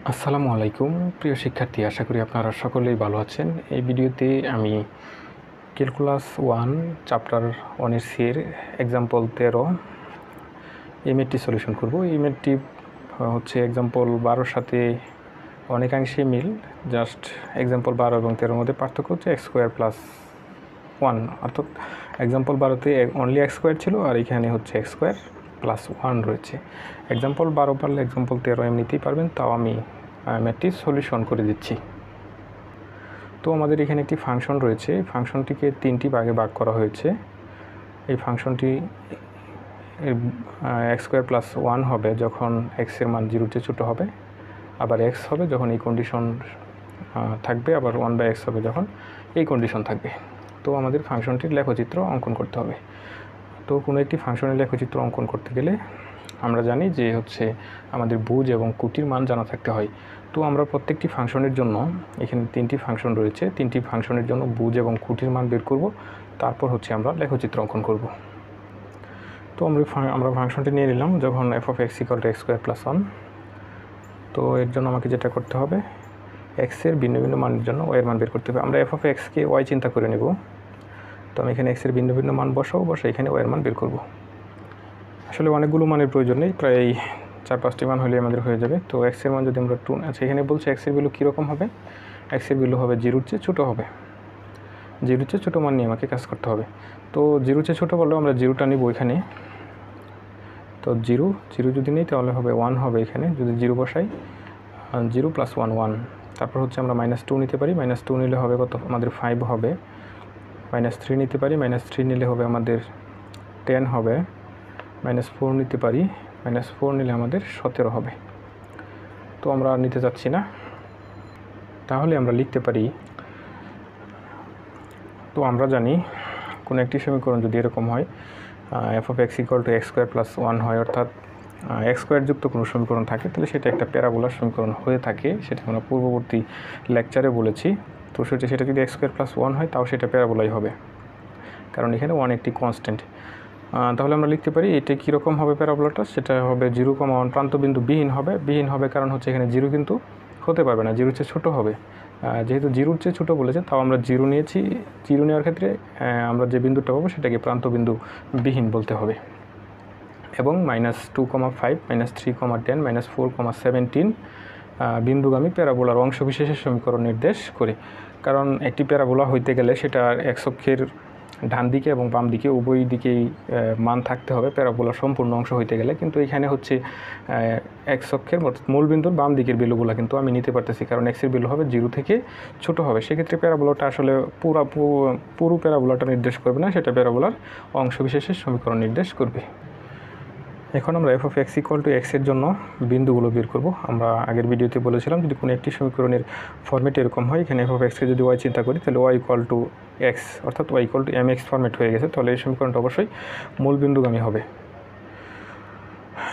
আসসালামু আলাইকুম প্রিয় শিক্ষার্থী, আশা করি আপনারা সকলেই ভালো আছেন। এই ভিডিওতে আমি ক্যালকুলাস 1 চ্যাপ্টার 1 এর এক্সাম্পল 13 এই ম্যাথটি সলিউশন করব। এই ম্যাথটি হচ্ছে এক্সাম্পল 12 সাথে অনেকাংশে মিল, জাস্ট এক্সাম্পল 12 এবং 13 মধ্যে পার্থক্য হচ্ছে x² + 1, অর্থাৎ এক্সাম্পল 12তে অনলি x² ছিল আর এখানে হচ্ছে x² + 1 রয়েছে। এক্সাম্পল 12 পারলে এক্সাম্পল 13 এমনিতেই পারবেন, তাও আমি ম্যাথটি সলিউশন করে দিচ্ছি। তো আমাদের এখানে একটি ফাংশন রয়েছে, ফাংশনটিকে 3টি ভাগে ভাগ করা হয়েছে। এই ফাংশনটি x² + 1 হবে যখন x এর মান 0-র চেয়ে ছোটো হবে, আবার x হবে যখন এই কন্ডিশন থাকবে, আবার 1/x হবে যখন এই কন্ডিশন থাকবে। তো আমাদের ফাংশনটির লেখচিত্র অঙ্কন করতে হবে। তো কোনো একটি ফাংশনের লেখচিত্র অঙ্কন করতে গেলে আমরা জানি যে হচ্ছে আমাদের বুজ এবং কুটির মান জানা থাকতে হয়। তো আমরা প্রত্যেকটি ফাংশনের জন্য, এখানে 3টি ফাংশন রয়েছে, 3টি ফাংশনের জন্য বুজ এবং কুটির মান বের করব, তারপর হচ্ছে আমরা লেখচিত্র অঙ্কন করব। তো আমরা ফাংশনটি নিয়ে নিলাম যখন f(x = x² + 1). তো এর জন্য আমাকে যেটা করতে হবে, x এর ভিন্ন ভিন্ন মানের জন্য y এর মান বের করতে হবে। আমরা f(x)কে y চিন্তা করে নেব। তো আমি এখানে x এর ভিন্ন ভিন্ন মান বসাবো, এখানে y এর মান বের করব। আসলে অনেকগুলো মানের প্রয়োজন নেই, প্রায় 4-5টি মান হলে আমাদের হয়ে যাবে। তো x এর মান যদি আমরা 2, আচ্ছা এখানে বলছে x এর ভ্যালু কীরকম হবে, x এর ভ্যালু হবে 0-র চেয়ে ছোটো হবে। 0-র চেয়ে ছোটো মান নিয়ে আমাকে কাজ করতে হবে। তো 0-র চেয়ে ছোটো বললেও আমরা 0টা নিব এখানে। তো 0 যদি নিই তাহলে হবে 1 হবে এখানে, যদি 0 বসাই 0 + 1 1। তারপর হচ্ছে আমরা -2 নিতে পারি, -2 নিলে হবে কত, আমাদের 5 হবে। -3 নিতে পারি, -3 নিলে হবে আমাদের 10 হবে। -4 নিতে পারি, -4 নিলে আমাদের 17 হবে। তো আমরা নিতে যাচ্ছি না, তাহলে আমরা লিখতে পারি, তো আমরা জানি কোনো একটি সমীকরণ যদি এরকম হয় f(x = x² + 1) হয়, অর্থাৎ x² যুক্ত কোনো সমীকরণ থাকে, তাহলে সেটা একটা প্যারাবোলার সমীকরণ হয়ে থাকে। সেটা আমরা পূর্ববর্তী লেকচারে বলেছি। তো সেটা যদি x² + 1 হয় তাও সেটা প্যারাবোলাই হবে, কারণ এখানে 1 একটি কনস্ট্যান্ট। তাহলে আমরা লিখতে পারি এটা কীরকম হবে প্যারাবোলাটা, সেটা হবে 0,1 প্রান্তবিন্দু বিহীন হবে, কারণ হচ্ছে এখানে 0 কিন্তু হতে পারবে না, 0-র চেয়ে ছোটো হবে। যেহেতু 0-র চেয়ে ছোটো বলেছে, তাও আমরা 0 নিয়েছি। 0 নেওয়ার ক্ষেত্রে আমরা যে বিন্দুটা পাবো সেটাকে প্রান্তবিন্দু বিহীন বলতে হবে। এবং -2,5, -3,10, -4,17 বিন্দুগামী প্যারাবোলার অংশবিশেষের সমীকরণ নির্দেশ করে। কারণ একটি প্যারাবোলা হইতে গেলে সেটা x অক্ষের ডান দিকে এবং বাম দিকে উভয় দিকেই মান থাকতে হবে প্যারাবোলার সম্পূর্ণ অংশ হইতে গেলে। কিন্তু এখানে হচ্ছে x অক্ষের মূল বিন্দুর বাম দিকের ভ্যালুগুলো কিন্তু আমি নিতে পারতেছি, কারণ x এর ভ্যালু হবে 0 থেকে ছোটো হবে। সেক্ষেত্রে প্যারাবোলাটা আসলে পুরো প্যারাবোলাটা নির্দেশ করবে না, সেটা প্যারাবোলার অংশবিশেষের সমীকরণ নির্দেশ করবে। এখন আমরা f(x = x) এর জন্য বিন্দুগুলো বের করব। আমরা আগের ভিডিওতে বলেছিলাম যদি কোনো একটি সমীকরণের ফরম্যাট এরকম হয়, এখানে f(x)কে যদি y চিন্তা করি তাহলে y = x, অর্থাৎ y = mx ফরম্যাট হয়ে গেছে, তাহলে এই সমীকরণটা অবশ্যই মূল বিন্দুগামী হবে।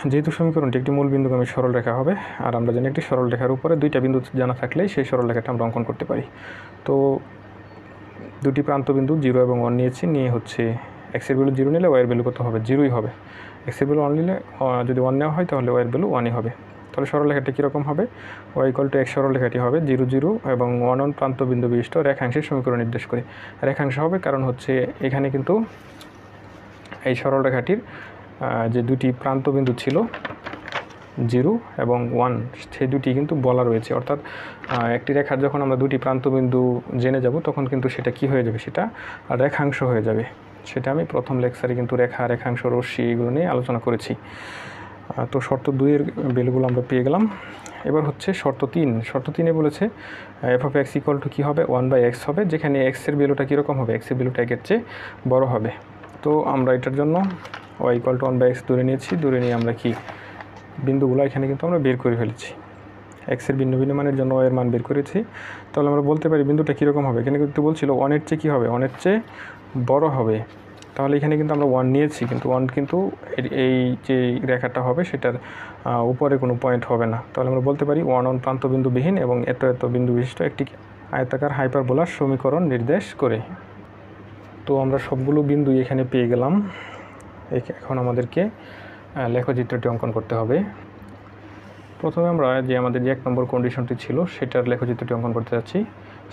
যেহেতু সমীকরণটি একটি মূল বিন্দুগামী সরল রেখা হবে, আর আমরা জানি একটি সরল রেখার উপরে 2টা বিন্দু জানা থাকলেই সেই সরল রেখাটা আমরা অঙ্কন করতে পারি। তো 2টি প্রান্তবিন্দু 0 এবং 1 নিয়ে হচ্ছে x এর ভ্যালু 0 নিলে y এর ভ্যালু কত হবে, 0ই হবে। x এর ভ্যালু 1 নিলে, যদি 1 নেওয়া হয় তাহলে y এর ভ্যালু 1ই হবে। তাহলে সরলরেখাটি কীরকম হবে, y = x সরলরেখাটি হবে 0 0 এবং 1 1 প্রান্তবিন্দু বিশিষ্ট রেখাংশের সমীকরণ নির্দেশ করে। রেখাংশ হবে কারণ হচ্ছে এখানে কিন্তু এই সরলরেখাটির যে 2টি প্রান্তবিন্দু ছিল 0 এবং 1, সেই দুটি কিন্তু বলা রয়েছে। অর্থাৎ একটি রেখার যখন আমরা 2টি প্রান্তবিন্দু জেনে যাব তখন কিন্তু সেটা কি হয়ে যাবে, সেটা রেখাংশ হয়ে যাবে। সেটা আমি প্রথম লেকচারে কিন্তু রেখাংশ, রশ্মি এগুলো নিয়ে আলোচনা করেছি। তো শর্ত 2 এর ভ্যালুগুলো আমরা পেয়ে গেলাম। এবার হচ্ছে শর্ত 3। শর্ত 3-এ বলেছে f(x = কী হবে, 1/x হবে, যেখানে x এর ভ্যালুটা কীরকম হবে, x এর ভ্যালুটা 1-এর চেয়ে বড় হবে। তো আমরা এটার জন্য y = 1/x ধরে নিয়েছি। ধরে নিয়ে আমরা কি বিন্দুগুলো এখানে কিন্তু আমরা বের করে ফেলেছি। x এর ভিন্ন ভিন্ন মানের জন্য y এর মান বের করেছি। তাহলে আমরা বলতে পারি বিন্দুটা কীরকম হবে, এখানে কিন্তু বলছিল 1-এর চেয়ে কী হবে, 1-এর চেয়ে বড় হবে। তাহলে এখানে কিন্তু আমরা 1 নিয়েছি, কিন্তু 1 কিন্তু এই যে রেখাটা হবে সেটার উপরে কোনো পয়েন্ট হবে না। তাহলে আমরা বলতে পারি 1 1 প্রান্তবিন্দু বিহীন এবং এত বিন্দু বিশিষ্ট একটি আয়তাকার হাইপারবোলার সমীকরণ নির্দেশ করে। তো আমরা সবগুলো বিন্দু এখানে পেয়ে গেলাম। এখন আমাদেরকে লেখচিত্রটি অঙ্কন করতে হবে। প্রথমে আমরা যে আমাদের যে 1 নম্বর কন্ডিশনটি ছিল সেটার লেখচিত্রটি অঙ্কন করতে যাচ্ছি।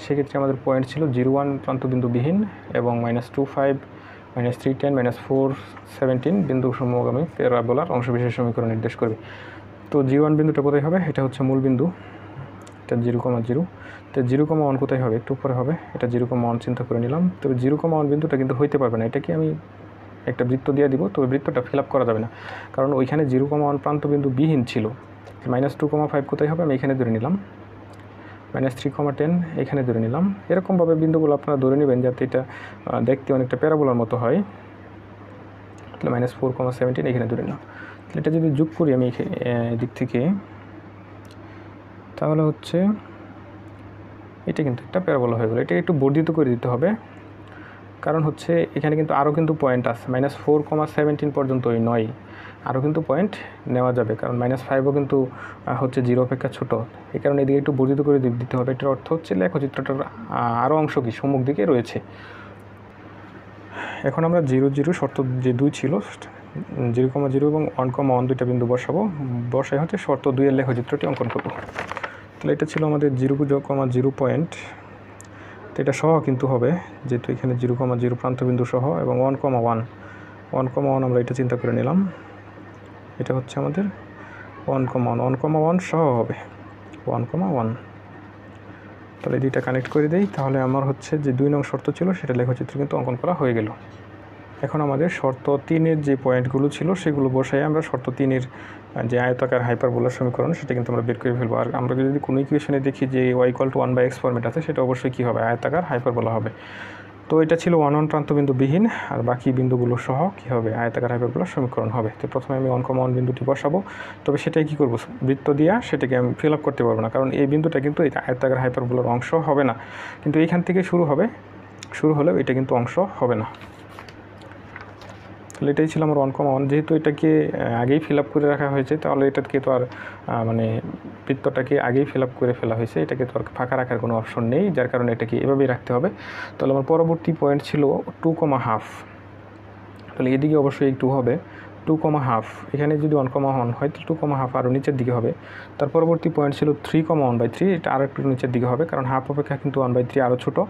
সেক্ষেত্রে আমাদের পয়েন্ট ছিল 0, 1 প্রান্তবিন্দুবিহীন এবং -2, 5, -3, 10, -4, 17 বিন্দু সমগামী প্যারাবোলার অংশবিশেষ সমীকরণ নির্দেশ করবে। তো 0, 1 বিন্দুটা কোথায় হবে? এটা হচ্ছে মূল বিন্দু, এটা 0, 0। তো 0, 1 কোথায় হবে? একটু উপরে হবে, এটা 0, 1 চিন্তা করে নিলাম। তবে 0, 1 বিন্দুটা কিন্তু হইতে পারবে না, এটাকে আমি একটা বৃত্ত দিয়ে দিব, তবে বৃত্তটা ফিল আপ করা যাবে না, কারণ ওইখানে 0, 1 প্রান্তবিন্দুবিহীন ছিল। -2, 5 কোথায় হবে? আমি এখানে ধরে নিলাম। -3, 10 এখানে ধরে নিলাম। এরকমভাবে বিন্দুগুলো আপনারা ধরে নেবেন যাতে এটা দেখতে অনেকটা প্যারাবোলার মতো হয়। তাহলে -4, 17 এখানে ধরে নিলাম। তাহলে এটা যদি যোগ করি আমি এদিক থেকে, তাহলে হচ্ছে এটা কিন্তু একটা প্যারাবোলা হয়ে গেল। এটা একটু বর্ধিত করে দিতে হবে, কারণ হচ্ছে এখানে কিন্তু আরও কিন্তু পয়েন্ট আছে, -4, 17 পর্যন্তই নয়, আরও কিন্তু পয়েন্ট নেওয়া যাবে, কারণ -5ও কিন্তু হচ্ছে 0 অপেক্ষা ছোট। এই কারণে এদিকে একটু বর্ধিত করে দিতে হবে। এটার অর্থ হচ্ছে লেখচিত্রটার আরও অংশ কি সম্মুখ দিকে রয়েছে। এখন আমরা 0, 0 শর্ত যে 2 ছিল, 0, 0 এবং 1, 1 দুইটা বিন্দু বসাই হচ্ছে শর্ত 2 এর লেখচিত্রটি অঙ্কন করব। তাহলে এটা ছিল আমাদের 0, 0 পয়েন্ট। তো এটা সহ কিন্তু হবে, যেহেতু এখানে 0, 0 প্রান্তবিন্দু সহ, এবং 1, 1 আমরা এটা চিন্তা করে নিলাম। এটা হচ্ছে আমাদের 1, 1 সহ হবে 1, 1। তাহলে দুইটা কানেক্ট করে দেই, তাহলে আমার হচ্ছে যে 2 নং শর্ত ছিল সেটা লেখচিত্র কিন্তু অঙ্কন করা হয়ে গেল। এখন আমাদের শর্ত 3 এর যে পয়েন্টগুলো ছিল সেগুলো বসাই আমরা শর্ত 3 এর যে আয়তাকার হাইপারবোলার সমীকরণ সেটা কিন্তু আমরা বের করে ফেলবো। আর আমরা যদি কোনো ইকুয়েশনে দেখি যে y = 1/x ফরম্যাট আছে, সেটা অবশ্যই কী হবে? আয়তাকার হাইপারবোলা হবে। তো এটা ছিল 1, 1 প্রান্তবিন্দুবিহীন, আর বাকি বিন্দুগুলো সহ কী হবে? আয়তাকার হাইপারবোলার সমীকরণ হবে। তো প্রথমে আমি 1, 1 বিন্দুটি বসাবো, তবে সেটাই কী করবো? বৃত্ত দিয়া সেটাকে আমি ফিল আপ করতে পারবো না, কারণ এই বিন্দুটা কিন্তু এই আয়তাকার হাইপারবোলার অংশ হবে না, কিন্তু এইখান থেকে শুরু হলেও এটা কিন্তু অংশ হবে না। তাহলে এটাই ছিল আমার 1, 1। যেহেতু এটাকে আগেই ফিল আপ করে রাখা হয়েছে, তাহলে এটাকে তো আর মানে বৃত্তটাকে আগেই ফিল আপ করে ফেলা হয়েছে, এটাকে তো আর ফাঁকা রাখার কোনো অপশন নেই, যার কারণে এটাকে এভাবেই রাখতে হবে। তাহলে আমার পরবর্তী পয়েন্ট ছিল 2, 1/2। তাহলে এদিকে অবশ্যই 2 হবে, 2, 1/2। এখানে যদি 1, 1 হয় তাহলে 2, 1/2 আরও নিচের দিকে হবে। তার পরবর্তী পয়েন্ট ছিল 3, 1/3। এটা আরও একটু নিচের দিকে হবে, কারণ হাফ অপেক্ষা কিন্তু 1/3 আরও ছোটো।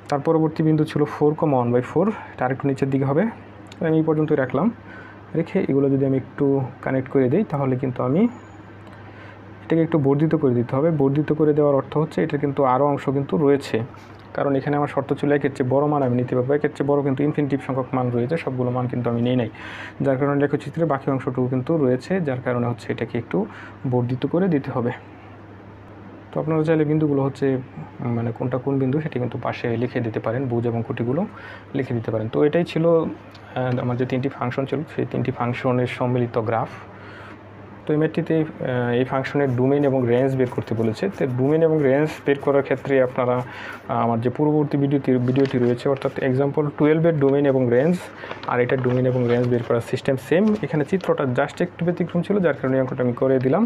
তার পরবর্তী বিন্দু ছিল 4, 1/4। এটা আরেকটু নিচের দিকে হবে। আমি এই পর্যন্তই রাখলাম। রেখে এগুলো যদি আমি একটু কানেক্ট করে দিই, তাহলে কিন্তু আমি এটাকে একটু বর্ধিত করে দিতে হবে। বর্ধিত করে দেওয়ার অর্থ হচ্ছে এটা কিন্তু আরও অংশ কিন্তু রয়েছে, কারণ এখানে আমার শর্ত ছিল 1 এর চেয়ে বড় মান আমি নিতে পারবো। 1 এর চেয়ে বড় কিন্তু ইনফিনিটিভ সংখ্যক মান রয়েছে, সবগুলো মান কিন্তু আমি নেই নাই, যার কারণে লেখচিত্রে বাকি অংশটুকু কিন্তু রয়েছে, যার কারণে হচ্ছে এটাকে একটু বর্ধিত করে দিতে হবে। তো আপনারা চাইলে বিন্দুগুলো হচ্ছে মানে কোনটা কোন বিন্দু সেটা কিন্তু পাশে লিখে দিতে পারেন, বুঝ এবং খুঁটিগুলো লিখে দিতে পারেন। তো এটাই ছিল আমার যে 3টি ফাংশন ছিল, সেই 3টি ফাংশনের সম্মিলিত গ্রাফ। তো এই ম্যাথটিতে এই ফাংশনের ডোমেইন এবং রেঞ্জ বের করতে বলেছে। তো ডোমেইন এবং রেঞ্জ বের করার ক্ষেত্রে আপনারা আমার যে পূর্ববর্তী ভিডিওটি রয়েছে, অর্থাৎ এক্সাম্পল 12 এর ডোমেইন এবং রেঞ্জ, আর এটা ডোমেইন এবং রেঞ্জ বের করার সিস্টেম সেম। এখানে চিত্রটা জাস্ট একটু ব্যতিক্রম ছিল, যার কারণে অঙ্কটা আমি করে দিলাম।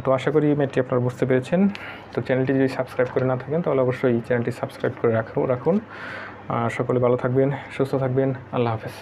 তো আশা করি ম্যাথটি আপনারা বুঝতে পেরেছেন। তো চ্যানেলটি যদি সাবস্ক্রাইব করে না থাকেন, তাহলে অবশ্যই চ্যানেলটি সাবস্ক্রাইব করে রাখুন। সকলে ভালো থাকবেন, সুস্থ থাকবেন। আল্লাহ হাফেজ।